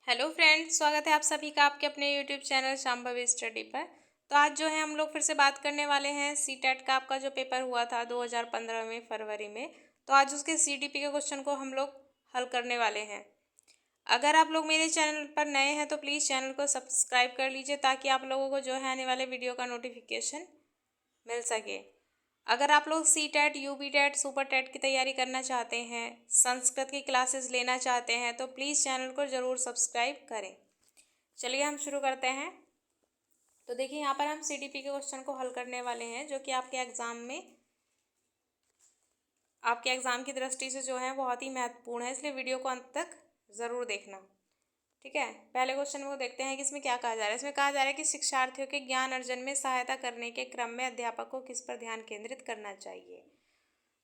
Hello friends, स्वागत है आप सभी का आपके अपने यूट्यूब चैनल शांभवी स्टडी पर। तो आज जो है हम लोग फिर से बात करने वाले हैं सीटेट का। आपका जो पेपर हुआ था 2015 में फरवरी में, तो आज उसके सीडीपी के क्वेश्चन को हम लोग हल करने वाले हैं। अगर आप लोग मेरे चैनल पर नए हैं तो प्लीज़ चैनल को सब्सक्राइब कर लीजिए ताकि आप लोगों को जो है आने वाले वीडियो का नोटिफिकेशन मिल सके। अगर आप लोग C TET, U B TET, super TET की तैयारी करना चाहते हैं, संस्कृत की क्लासेस लेना चाहते हैं, तो प्लीज़ चैनल को ज़रूर सब्सक्राइब करें। चलिए हम शुरू करते हैं। तो देखिए यहाँ पर हम सीडीपी के क्वेश्चन को हल करने वाले हैं जो कि आपके एग्ज़ाम की दृष्टि से जो है बहुत ही महत्वपूर्ण है, इसलिए वीडियो को अंत तक ज़रूर देखना। ठीक है, पहले क्वेश्चन को देखते हैं कि इसमें क्या कहा जा रहा है। इसमें कहा जा रहा है कि शिक्षार्थियों के ज्ञान अर्जन में सहायता करने के क्रम में अध्यापक को किस पर ध्यान केंद्रित करना चाहिए।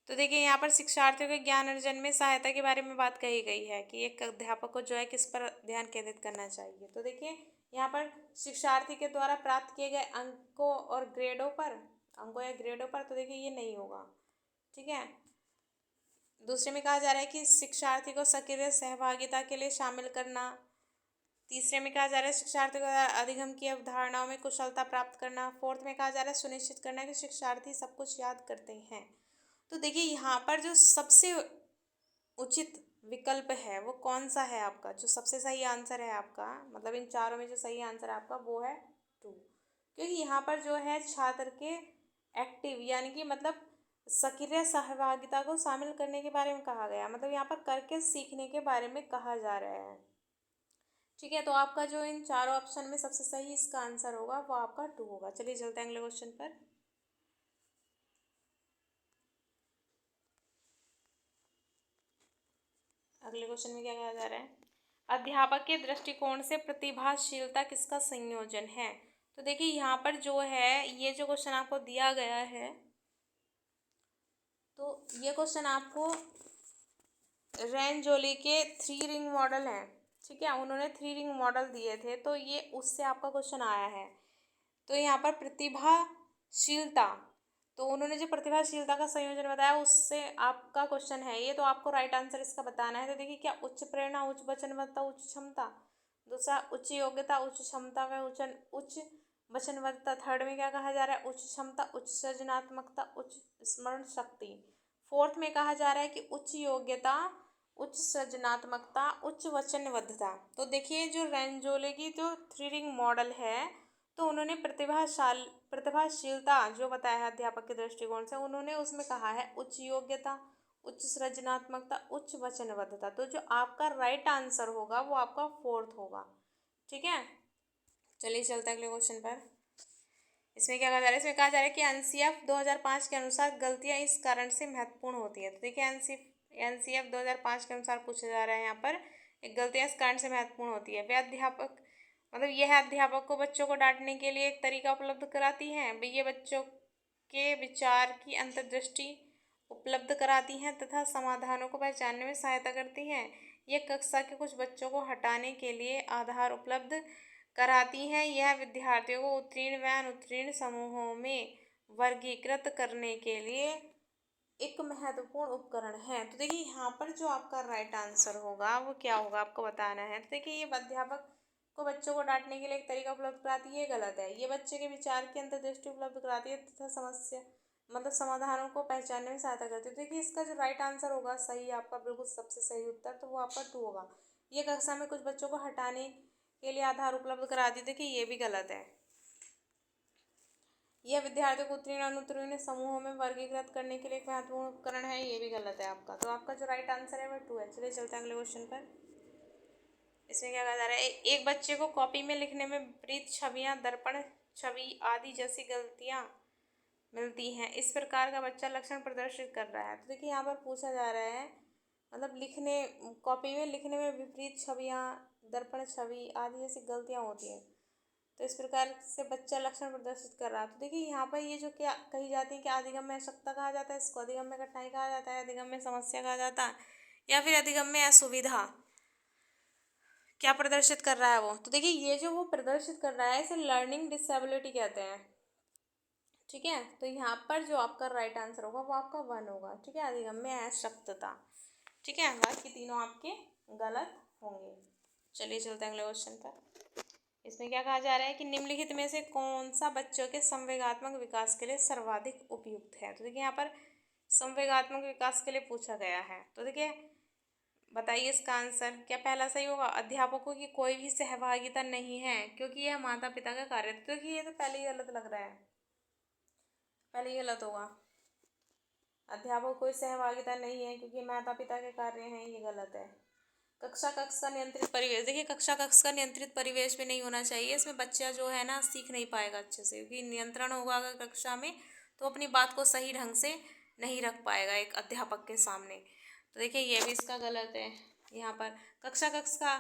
तो देखिए यहाँ पर शिक्षार्थियों के ज्ञान अर्जन में सहायता के बारे में बात कही गई है कि एक अध्यापक को जो है किस पर ध्यान केंद्रित करना चाहिए। तो देखिए यहाँ पर शिक्षार्थी के द्वारा प्राप्त किए गए अंकों या ग्रेडों पर तो देखिए ये नहीं होगा। ठीक है, दूसरे में कहा जा रहा है कि शिक्षार्थी को सक्रिय सहभागिता के लिए शामिल करना। तीसरे में कहा जा रहा है शिक्षार्थी को अधिगम की अवधारणाओं में कुशलता प्राप्त करना। फोर्थ में कहा जा रहा है सुनिश्चित करना कि शिक्षार्थी सब कुछ याद करते हैं। तो देखिए यहाँ पर जो सबसे उचित विकल्प है वो कौन सा है आपका, जो सबसे सही आंसर है आपका, मतलब इन चारों में जो सही आंसर है आपका वो है 2। क्योंकि यहाँ पर जो है छात्र के एक्टिव यानी कि मतलब सक्रिय सहभागिता को शामिल करने के बारे में कहा गया, मतलब यहाँ पर करके सीखने के बारे में कहा जा रहा है। ठीक है, तो आपका जो इन चारों ऑप्शन में सबसे सही इसका आंसर होगा वो आपका 2 होगा। चलिए चलते हैं अगले क्वेश्चन पर। अगले क्वेश्चन में क्या कहा जा रहा है, अध्यापक के दृष्टिकोण से प्रतिभाशीलता किसका संयोजन है। तो देखिए यहाँ पर जो है ये जो क्वेश्चन आपको दिया गया है, तो ये क्वेश्चन आपको रेंजोली के 3 रिंग मॉडल है। ठीक है, उन्होंने 3 रिंग मॉडल दिए थे, तो ये उससे आपका क्वेश्चन आया है। तो यहाँ पर प्रतिभाशीलता, तो उन्होंने जो प्रतिभाशीलता का संयोजन बताया उससे आपका क्वेश्चन है ये, तो आपको राइट आंसर इसका बताना है। तो देखिए क्या उच्च प्रेरणा, उच्च वचनबद्धता, उच्च क्षमता। दूसरा उच्च योग्यता, उच्च क्षमता व उच्च वचनबद्धता। थर्ड में क्या कहा जा रहा है, उच्च क्षमता, उच्च सृजनात्मकता, उच्च स्मरण शक्ति। फोर्थ में कहा जा रहा है कि उच्च योग्यता, उच्च सृजनात्मकता, उच्च वचनबद्धता। तो देखिए जो रेंजोले की जो 3 रिंग मॉडल है, तो उन्होंने प्रतिभाशीलता जो बताया है अध्यापक के दृष्टिकोण से, उन्होंने उसमें कहा है उच्च योग्यता, उच्च सृजनात्मकता, उच्च वचनबद्धता। तो जो आपका राइट आंसर होगा वो आपका 4th होगा। ठीक है, चलिए चलते हैं अगले क्वेश्चन पर। इसमें क्या कहा जा रहा है, इसमें कहा जा रहा है कि एनसीएफ 2005 के अनुसार गलतियां इस कारण से महत्वपूर्ण होती है। तो देखिए एनसीएफ 2005 के अनुसार पूछा जा रहा है यहाँ पर, एक गलतियां इस कारण से महत्वपूर्ण होती है। वे अध्यापक मतलब यह अध्यापक को बच्चों को डांटने के लिए एक तरीका उपलब्ध कराती हैं। ये बच्चों के विचार की अंतर्दृष्टि उपलब्ध कराती हैं तथा समाधानों को पहचानने में सहायता करती हैं। ये कक्षा के कुछ बच्चों को हटाने के लिए आधार उपलब्ध कराती हैं। यह विद्यार्थियों को उत्तीर्ण व अनुत्तीर्ण समूहों में वर्गीकृत करने के लिए एक महत्वपूर्ण उपकरण है। तो देखिए यहाँ पर जो आपका राइट आंसर होगा वो क्या होगा आपको बताना है। तो देखिए ये अध्यापक को बच्चों को डांटने के लिए एक तरीका उपलब्ध कराती है, ये गलत है। ये बच्चे के विचार की अंतर्दृष्टि उपलब्ध कराती है तथा समस्या मतलब समाधानों को पहचानने में सहायता करती है। देखिए इसका जो राइट आंसर होगा सही, आपका बिल्कुल सबसे सही उत्तर, तो वो आपका 2 होगा। ये कक्षा में कुछ बच्चों को हटाने के लिए आधार उपलब्ध कराती है, देखिए ये भी गलत है। यह विद्यार्थियों को उत्तीर्ण अनुत्तीर्ण समूहों में वर्गीकृत करने के लिए एक महत्वपूर्ण उपकरण है, ये भी गलत है आपका। तो आपका जो राइट आंसर है वह 2 है। चलिए चलते हैं अगले क्वेश्चन पर। इसमें क्या कहा जा रहा है, एक बच्चे को कॉपी में लिखने में विपरीत छवियां, दर्पण छवि आदि जैसी गलतियां मिलती हैं। इस प्रकार का बच्चा लक्षण प्रदर्शित कर रहा है। तो देखिए यहाँ पर पूछा जा रहा है मतलब कॉपी में लिखने में विपरीत छवियां, दर्पण छवि आदि जैसी गलतियां होती हैं, तो इस प्रकार से बच्चा लक्षण प्रदर्शित कर रहा है। तो देखिए यहाँ पर ये जो क्या कही जाती है कि अधिगम में अशक्ता कहा जाता है, इसको अधिगम में कठिनाई कहा जाता है, अधिगम में समस्या कहा जाता है, या फिर अधिगम में असुविधा क्या प्रदर्शित कर रहा है वो। तो देखिए ये जो वो प्रदर्शित कर रहा है इसे लर्निंग डिसेबिलिटी कहते हैं। ठीक है, तो यहाँ पर जो आपका राइट आंसर होगा वो आपका 1 होगा। ठीक है, अधिगम में अशक्तता। ठीक है, बाकी तीनों आपके गलत होंगे। चलिए चलते हैं अगले क्वेश्चन पर। इसमें क्या कहा जा रहा है कि निम्नलिखित में से कौन सा बच्चों के संवेगात्मक विकास के लिए सर्वाधिक उपयुक्त है। तो देखिए यहाँ पर संवेगात्मक विकास के लिए पूछा गया है। तो देखिए बताइए इसका आंसर। क्या पहला सही होगा? अध्यापकों की कोई भी सहभागिता नहीं है क्योंकि यह माता पिता का कार्य। तो देखिए ये तो पहले ही गलत लग रहा है, पहले ही गलत होगा। अध्यापकों कोई सहभागिता नहीं है क्योंकि माता पिता के कार्य हैं, ये गलत है। कक्षा कक्ष का नियंत्रित परिवेश, देखिए कक्षा कक्ष का नियंत्रित परिवेश भी नहीं होना चाहिए। इसमें बच्चा जो है ना सीख नहीं पाएगा अच्छे से, क्योंकि नियंत्रण होगा अगर कक्षा में तो अपनी बात को सही ढंग से नहीं रख पाएगा एक अध्यापक के सामने। तो देखिए ये भी इसका गलत है। यहाँ पर कक्षा कक्ष का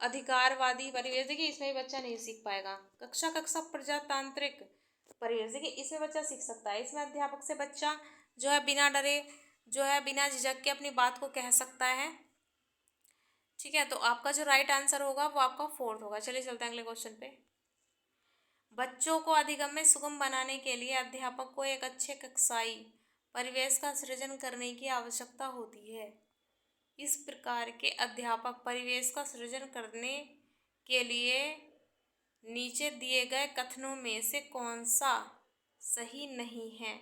अधिकारवादी परिवेश, देखिए इसमें भी बच्चा नहीं सीख पाएगा। कक्षा कक्षा प्रजातांत्रिक परिवेश, देखिए इसमें बच्चा सीख सकता है। इसमें अध्यापक से बच्चा जो है बिना डरे, जो है बिना झिझक के अपनी बात को कह सकता है। ठीक है, तो आपका जो राइट आंसर होगा वो आपका 4th होगा। चलिए चलते हैं अगले क्वेश्चन पे। बच्चों को अधिगम में सुगम बनाने के लिए अध्यापक को एक अच्छे कक्षाई परिवेश का सृजन करने की आवश्यकता होती है। इस प्रकार के अध्यापक परिवेश का सृजन करने के लिए नीचे दिए गए कथनों में से कौन सा सही नहीं है।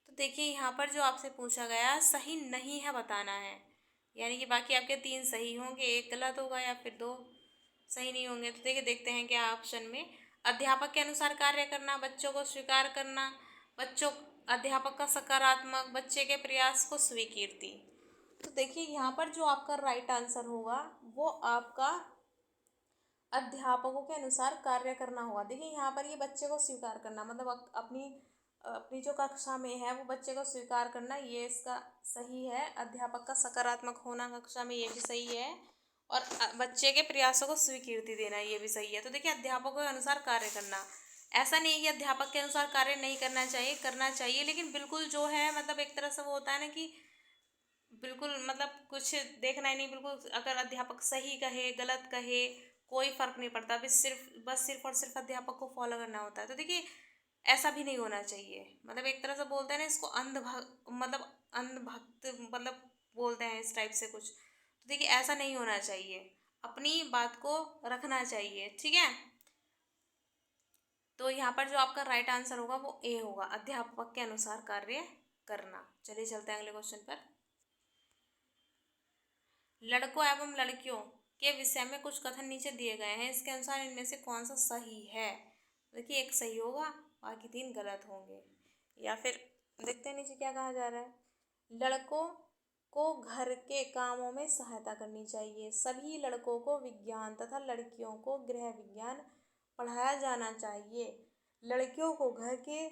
तो देखिए यहाँ पर जो आपसे पूछा गया सही नहीं है बताना है, यानी कि बाकी आपके 3 सही होंगे, एक गलत होगा या फिर 2 सही नहीं होंगे। तो देखिए देखते हैं क्या ऑप्शन में। अध्यापक के अनुसार कार्य करना, बच्चों को स्वीकार करना, बच्चों अध्यापक का सकारात्मक, बच्चे के प्रयास को स्वीकृति। तो देखिए यहाँ पर जो आपका राइट आंसर होगा वो आपका अध्यापकों के अनुसार कार्य करना होगा। देखिए यहाँ पर ये बच्चे को स्वीकार करना मतलब अपनी अपनी जो कक्षा में है वो बच्चे को स्वीकार करना, ये इसका सही है। अध्यापक का सकारात्मक होना कक्षा में, ये भी सही है। और बच्चे के प्रयासों को स्वीकृति देना, ये भी सही है। तो देखिए अध्यापकों के अनुसार कार्य करना, ऐसा नहीं है कि अध्यापक के अनुसार कार्य नहीं करना चाहिए, करना चाहिए, लेकिन बिल्कुल जो है मतलब एक तरह से वो होता है ना कि बिल्कुल मतलब कुछ देखना ही नहीं, बिल्कुल अगर अध्यापक सही कहे गलत कहे कोई फर्क नहीं पड़ता, बस सिर्फ और सिर्फ अध्यापक को फॉलो करना होता है। तो देखिए ऐसा भी नहीं होना चाहिए। मतलब एक तरह से बोलते हैं ना इसको अंधभक्त मतलब बोलते हैं इस टाइप से कुछ। तो देखिए ऐसा नहीं होना चाहिए, अपनी बात को रखना चाहिए। ठीक है, तो यहाँ पर जो आपका राइट आंसर होगा वो ए होगा, अध्यापक के अनुसार कार्य करना। चलिए चलते हैं अगले क्वेश्चन पर। लड़कों एवं लड़कियों के विषय में कुछ कथन नीचे दिए गए हैं, इसके अनुसार इनमें से कौन सा सही है। देखिए एक सही होगा, बाकी 3 गलत होंगे। या फिर देखते हैं नीचे क्या कहा जा रहा है। लड़कों को घर के कामों में सहायता करनी चाहिए। सभी लड़कों को विज्ञान तथा लड़कियों को गृह विज्ञान पढ़ाया जाना चाहिए। लड़कियों को घर के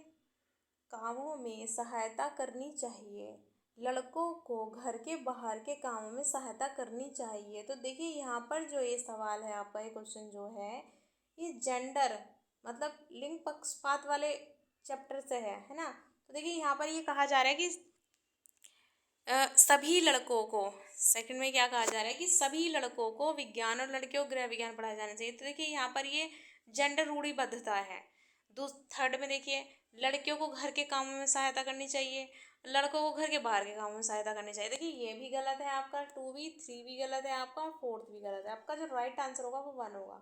कामों में सहायता करनी चाहिए। लड़कों को घर के बाहर के कामों में सहायता करनी चाहिए। तो देखिए यहाँ पर जो ये सवाल है आपका, ये क्वेश्चन जो है ये जेंडर मतलब लिंग पक्षपात वाले चैप्टर से है ना। तो देखिए यहाँ पर ये कहा जा रहा है कि सभी लड़कों को, सेकंड में क्या कहा जा रहा है कि सभी लड़कों को विज्ञान और लड़कियों को गृह विज्ञान पढ़ाया जाना चाहिए। तो देखिए यहाँ पर ये जेंडर रूढ़िबद्धता है। थर्ड में देखिए लड़कियों को घर के कामों में सहायता करनी चाहिए, लड़कों को घर के बाहर के कामों में सहायता करनी चाहिए। देखिए ये भी गलत है आपका, 2 भी, 3 भी गलत है आपका, 4th भी गलत है आपका। जो राइट आंसर होगा वो 1 होगा।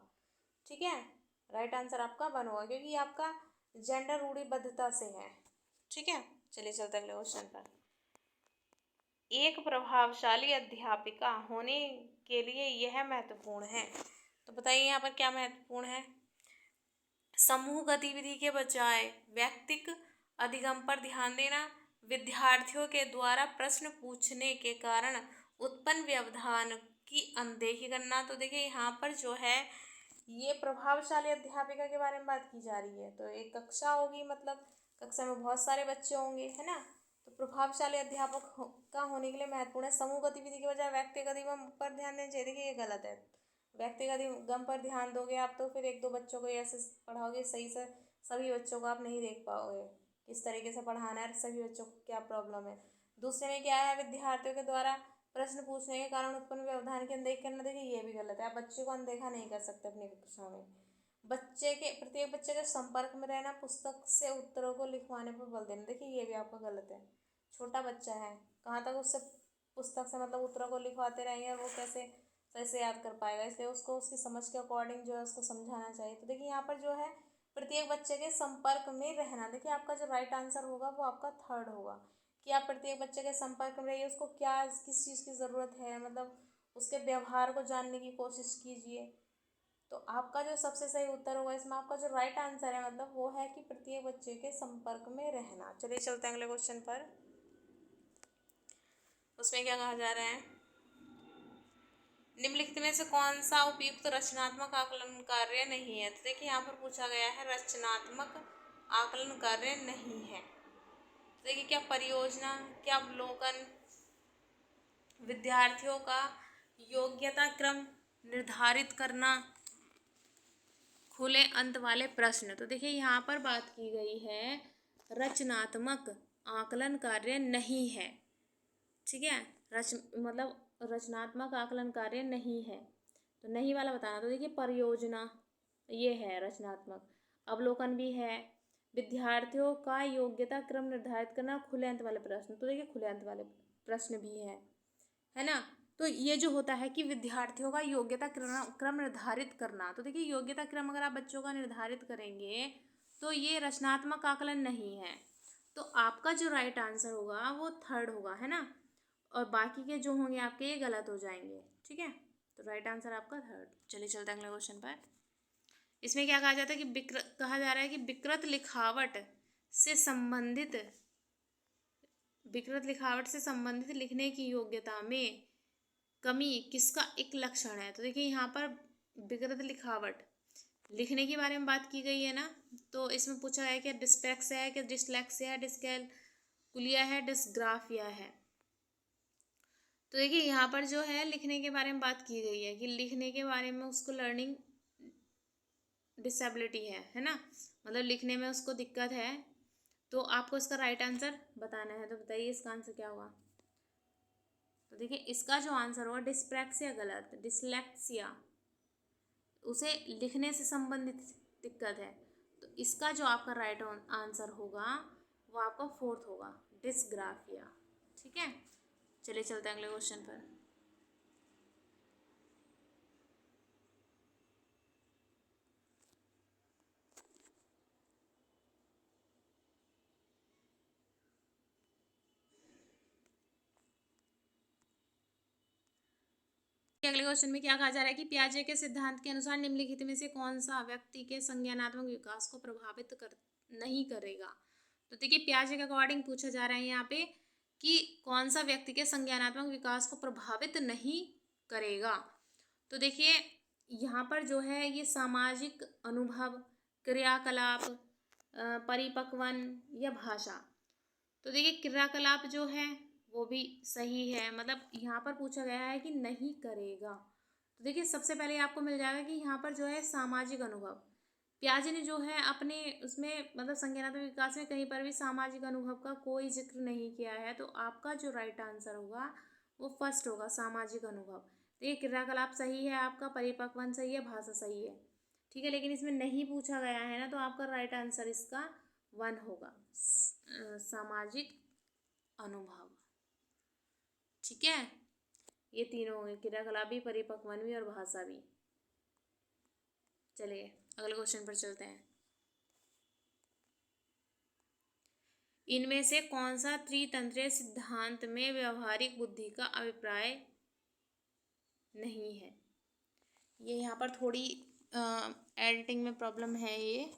ठीक है, राइट आंसर आपका 1 होगा क्योंकि आपका जेंडर रूढ़िबद्धता से है। ठीक है, चलिए चलते अगले क्वेश्चन पर। एक प्रभावशाली अध्यापिका होने के लिए यह महत्वपूर्ण है। तो बताइए यहाँ पर क्या महत्वपूर्ण है। समूह गतिविधि के बजाय व्यक्तिक अधिगम पर ध्यान देना, विद्यार्थियों के द्वारा प्रश्न पूछने के कारण उत्पन्न व्यवधान की अनदेखी करना। तो देखिए यहाँ पर जो है ये प्रभावशाली अध्यापिका के बारे में बात की जा रही है। तो एक कक्षा होगी, मतलब कक्षा में बहुत सारे बच्चे होंगे, है ना। तो प्रभावशाली अध्यापक का होने के लिए महत्वपूर्ण है समूह गतिविधि के बजाय व्यक्तिगत अधिगम पर ध्यान देना चाहिए। देखिए ये गलत है। व्यक्तिगत अधिगम पर ध्यान दोगे आप तो फिर 1-2 बच्चों को ऐसे पढ़ाओगे, सही से सभी बच्चों को आप नहीं देख पाओगे किस तरीके से पढ़ाना है, सभी बच्चों को क्या प्रॉब्लम है। दूसरे में क्या है, विद्यार्थियों के द्वारा प्रश्न पूछने के कारण उत्पन्न व्यवधान की अनदेखी करना। देखिए ये भी गलत है, आप बच्चे को अनदेखा नहीं कर सकते अपनी कक्षा में। प्रत्येक बच्चे के संपर्क में रहना, पुस्तक से उत्तरों को लिखवाने पर बल देना। देखिए ये भी आपका गलत है। छोटा बच्चा है, कहाँ तक उससे पुस्तक से मतलब उत्तरों को लिखवाते रहेंगे और वो कैसे सही से याद कर पाएगा, इसलिए उसको उसकी समझ के अकॉर्डिंग जो है उसको समझाना चाहिए। तो देखिए यहाँ पर जो है प्रत्येक बच्चे के संपर्क में रहना, देखिए आपका जो राइट आंसर होगा वो आपका थर्ड होगा कि आप प्रत्येक बच्चे के संपर्क में रहिए, उसको क्या किस चीज़ की ज़रूरत है, मतलब उसके व्यवहार को जानने की कोशिश कीजिए। तो आपका जो सबसे सही उत्तर होगा इसमें, आपका जो राइट आंसर है मतलब वो है कि प्रत्येक बच्चे के संपर्क में रहना। चलिए चलते हैं अगले क्वेश्चन पर। उसमें क्या कहा जा रहा है, निम्नलिखित में से कौन सा उपयुक्त रचनात्मक आकलन कार्य नहीं है। तो देखिए यहाँ पर पूछा गया है रचनात्मक आकलन कार्य नहीं है। तो देखिए क्या परियोजना, क्या अवलोकन, विद्यार्थियों का योग्यता क्रम निर्धारित करना, खुले अंत वाले प्रश्न। तो देखिए यहाँ पर बात की गई है रचनात्मक आकलन कार्य नहीं है, ठीक है, मतलब रचनात्मक आकलन कार्य नहीं है, तो नहीं वाला बताना। तो देखिए परियोजना ये है रचनात्मक, अवलोकन भी है, विद्यार्थियों का योग्यता क्रम निर्धारित करना, खुले अंत वाले प्रश्न। तो देखिए खुले अंत वाले प्रश्न भी है ना। तो ये जो होता है कि विद्यार्थियों का योग्यता क्रम निर्धारित करना, तो देखिए योग्यता क्रम अगर आप बच्चों का निर्धारित करेंगे तो ये रचनात्मक आकलन नहीं है। तो आपका जो राइट आंसर होगा वो थर्ड होगा, है ना, और बाकी के जो होंगे आपके ये गलत हो जाएंगे, ठीक है। तो राइट आंसर आपका थर्ड। चलिए चलते हैं अगले क्वेश्चन पर। इसमें क्या कहा जाता है कि कहा जा रहा है कि विकृत लिखावट से संबंधित लिखने की योग्यता में कमी किसका एक लक्षण है। तो देखिए यहाँ पर विकृत लिखावट लिखने के बारे में बात की गई है ना, तो इसमें पूछा गया है कि डिस्पेक्सिया है, कि डिसलेक्सिया है, डिस्कैलकुलिया है, डिस्ग्राफिया है। तो देखिए यहाँ पर जो है लिखने के बारे में बात की गई है कि लिखने के बारे में उसको लर्निंग डिसेबिलिटी है ना, मतलब लिखने में उसको दिक्कत है। तो आपको इसका राइट आंसर बताना है, तो बताइए इसका आंसर क्या होगा। तो देखिए इसका जो आंसर होगा डिस्प्रैक्सिया गलत, डिसलेक्सिया उसे लिखने से संबंधित दिक्कत है। तो इसका जो आपका राइट आंसर होगा वो आपका फोर्थ होगा, डिस्ग्राफिया, ठीक है। चलिए चलते हैं अगले क्वेश्चन पर। अगले क्वेश्चन में क्या कहा जा रहा है कि पियाजे के सिद्धांत के अनुसार निम्नलिखित में से कौन सा व्यक्ति के संज्ञानात्मक विकास को प्रभावित नहीं करेगा। तो देखिए पियाजे के अकॉर्डिंग पूछा जा रहा है यहाँ पे कि कौन सा व्यक्ति के संज्ञानात्मक विकास को प्रभावित नहीं करेगा। तो देखिए यहाँ पर जो है ये सामाजिक अनुभव, क्रियाकलाप, परिपक्वन या भाषा। तो देखिए क्रियाकलाप जो है वो भी सही है, मतलब यहाँ पर पूछा गया है कि नहीं करेगा। तो देखिए सबसे पहले आपको मिल जाएगा कि यहाँ पर जो है सामाजिक अनुभव, पियाजे ने जो है अपने उसमें मतलब संज्ञानात्मक विकास में कहीं पर भी सामाजिक अनुभव का कोई जिक्र नहीं किया है। तो आपका जो राइट आंसर होगा वो फर्स्ट होगा, सामाजिक अनुभव। तो ये क्रियाकलाप सही है आपका, परिपक्वन सही है, भाषा सही है, ठीक है, लेकिन इसमें नहीं पूछा गया है ना, तो आपका राइट आंसर इसका 1 होगा, सामाजिक अनुभव, ठीक है। ये तीनों होंगे, क्रियाकलाप भी, परिपक्वन भी और भाषा भी। चलिए अगले क्वेश्चन पर चलते हैं। इनमें से कौन सा त्रितंत्रीय सिद्धांत में व्यवहारिक बुद्धि का अभिप्राय नहीं है। ये यहाँ पर थोड़ी एडिटिंग में प्रॉब्लम है, ये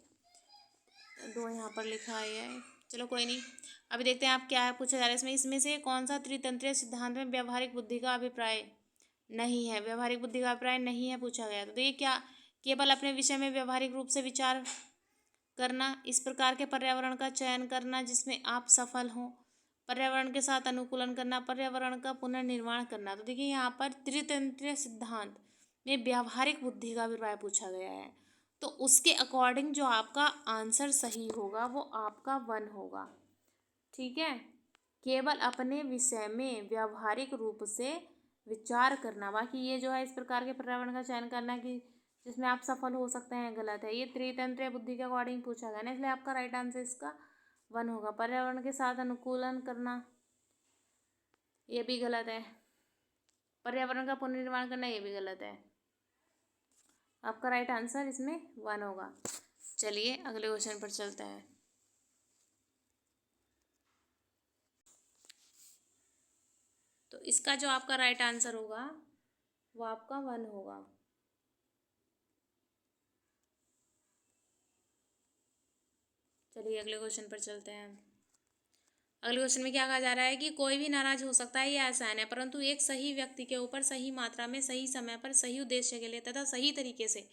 दो यहाँ पर लिखा है, चलो कोई नहीं। अभी देखते हैं आप क्या पूछा जा रहा है इसमें। इसमें से कौन सा त्रितंत्रीय सिद्धांत में व्यवहारिक बुद्धि का अभिप्राय नहीं है, व्यवहारिक बुद्धि का अभिप्राय नहीं है पूछा गया। तो देखिए क्या, केवल अपने विषय में व्यवहारिक रूप से विचार करना, इस प्रकार के पर्यावरण का चयन करना जिसमें आप सफल हों, पर्यावरण के साथ अनुकूलन करना, पर्यावरण का पुनर्निर्माण करना। तो देखिए यहाँ पर त्रितंत्रीय सिद्धांत में व्यवहारिक बुद्धि का अभिप्राय पूछा गया है, तो उसके अकॉर्डिंग जो आपका आंसर सही होगा वो आपका 1 होगा, ठीक है। केवल अपने विषय में व्यवहारिक रूप से विचार करना, बाकी ये जो है इस प्रकार के पर्यावरण का चयन करना कि जिसमें आप सफल हो सकते हैं, गलत है। ये त्रितंत्रीय बुद्धि के अकॉर्डिंग पूछा गया ना, इसलिए आपका राइट आंसर इसका 1 होगा। पर्यावरण के साथ अनुकूलन करना ये भी गलत है। पर्यावरण का पुनर्निर्माण करना ये भी गलत है। आपका राइट आंसर इसमें 1 होगा। चलिए अगले क्वेश्चन पर चलते हैं। तो इसका जो आपका राइट आंसर होगा वो आपका 1 होगा। चलिए अगले क्वेश्चन पर चलते हैं। अगले क्वेश्चन में क्या कहा जा रहा है कि कोई भी नाराज हो सकता है, ये आसान है, परंतु एक सही व्यक्ति के ऊपर सही मात्रा में सही समय पर सही उद्देश्य के लिए तथा सही तरीके से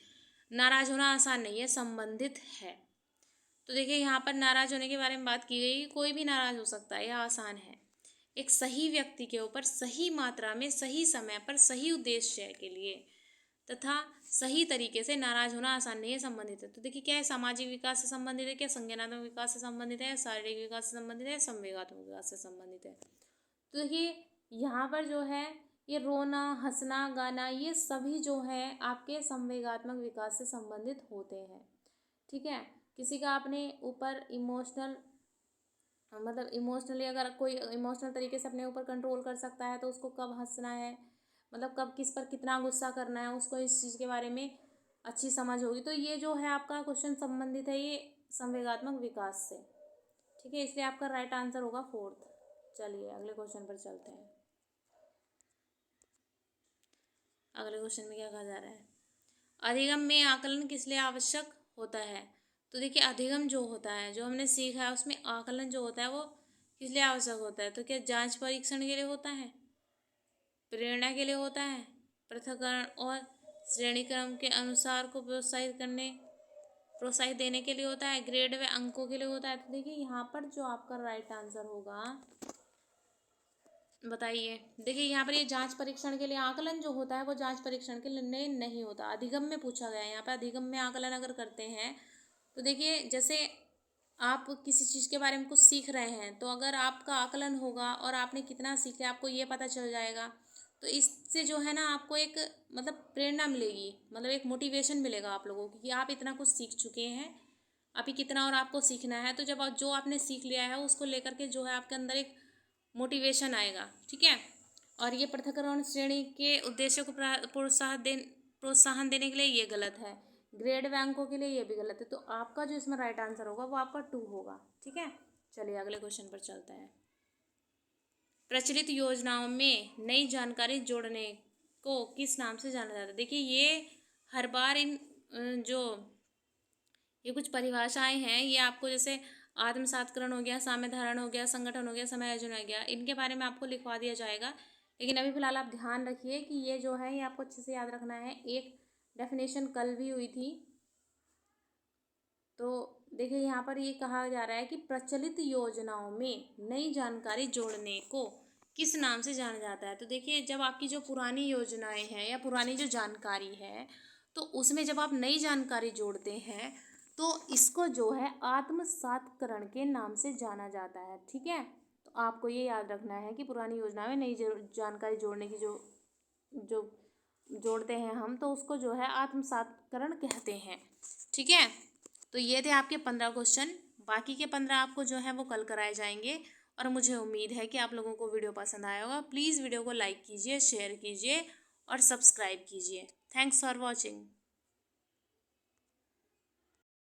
नाराज होना आसान नहीं है, संबंधित है। तो देखिए यहाँ पर नाराज होने के बारे में बात की गई। कोई भी नाराज हो सकता है, यह आसान है। एक सही व्यक्ति के ऊपर सही मात्रा में सही समय पर सही उद्देश्य के लिए तथा सही तरीके से नाराज होना आसान नहीं है, संबंधित है। तो देखिए क्या है, सामाजिक विकास से संबंधित है, क्या संज्ञानात्मक विकास से संबंधित है, शारीरिक विकास से संबंधित है, संवेगात्मक विकास से संबंधित है। तो देखिए यहाँ पर जो है ये रोना, हंसना, गाना, ये सभी जो है आपके संवेगात्मक विकास से संबंधित होते हैं। ठीक है, किसी का अपने ऊपर इमोशनली अगर कोई इमोशनल तरीके से अपने ऊपर कंट्रोल कर सकता है तो उसको कब हंसना है, मतलब कब किस पर कितना गुस्सा करना है, उसको इस चीज़ के बारे में अच्छी समझ होगी। तो ये जो है आपका क्वेश्चन संबंधित है ये संवेगात्मक विकास से। ठीक है, इसलिए आपका राइट आंसर होगा 4th। चलिए अगले क्वेश्चन पर चलते हैं। अगले क्वेश्चन में क्या कहा जा रहा है, अधिगम में आकलन किस लिए आवश्यक होता है। तो देखिए अधिगम जो होता है, जो हमने सीखा है, उसमें आकलन जो होता है वो किस लिए आवश्यक होता है। तो क्या जांच परीक्षण के लिए होता है, प्रेरणा के लिए होता है, पृथक्करण और श्रेणीक्रम के अनुसार को प्रोत्साहित देने के लिए होता है, ग्रेड व अंकों के लिए होता है। तो देखिए यहाँ पर जो आपका राइट आंसर होगा, बताइए। देखिए यहाँ पर ये जांच परीक्षण के लिए आकलन जो होता है वो जांच परीक्षण के लिए नहीं होता, अधिगम में पूछा गया है। यहाँ पर अधिगम में आकलन अगर करते हैं तो देखिए जैसे आप किसी चीज़ के बारे में कुछ सीख रहे हैं, तो अगर आपका आकलन होगा और आपने कितना सीखा आपको ये पता चल जाएगा, तो इससे जो है ना आपको एक मतलब प्रेरणा मिलेगी, मतलब एक मोटिवेशन मिलेगा आप लोगों को कि आप इतना कुछ सीख चुके हैं, अभी कितना और आपको सीखना है। तो जब जो आपने सीख लिया है उसको लेकर के जो है आपके अंदर एक मोटिवेशन आएगा। ठीक है, और ये पृथक्करण श्रेणी के उद्देश्य को प्रोत्साहन देने के लिए ये गलत है, ग्रेड व अंकों के लिए ये भी गलत है। तो आपका जो इसमें राइट आंसर होगा वो आपका 2 होगा। ठीक है, चलिए अगले क्वेश्चन पर चलते हैं। प्रचलित योजनाओं में नई जानकारी जोड़ने को किस नाम से जाना जाता है। देखिए ये हर बार जो ये कुछ परिभाषाएं हैं, ये आपको जैसे आत्मसात्करण हो गया, साम्य धारण हो गया, संगठन हो गया, समायोजन हो गया, इनके बारे में आपको लिखवा दिया जाएगा। लेकिन अभी फिलहाल आप ध्यान रखिए कि ये जो है ये आपको अच्छे से याद रखना है। एक डेफिनेशन कल भी हुई थी। तो देखिए यहाँ पर ये कहा जा रहा है कि प्रचलित योजनाओं में नई जानकारी जोड़ने को किस नाम से जाना जाता है। तो देखिए जब आपकी जो पुरानी योजनाएं हैं या पुरानी जो जानकारी है, तो उसमें जब आप नई जानकारी जोड़ते हैं तो इसको जो है आत्मसात्करण के नाम से जाना जाता है। ठीक है, तो आपको ये याद रखना है कि पुरानी योजना में नई जानकारी जोड़ने की जो जोड़ते हैं हम, तो उसको जो है आत्मसात्करण कहते हैं। ठीक है, तो ये थे आपके 15 क्वेश्चन। बाकी के 15 आपको जो है वो कल कराए जाएंगे। और मुझे उम्मीद है कि आप लोगों को वीडियो पसंद आया होगा। प्लीज़ वीडियो को लाइक कीजिए, शेयर कीजिए और सब्सक्राइब कीजिए। Thanks for watching.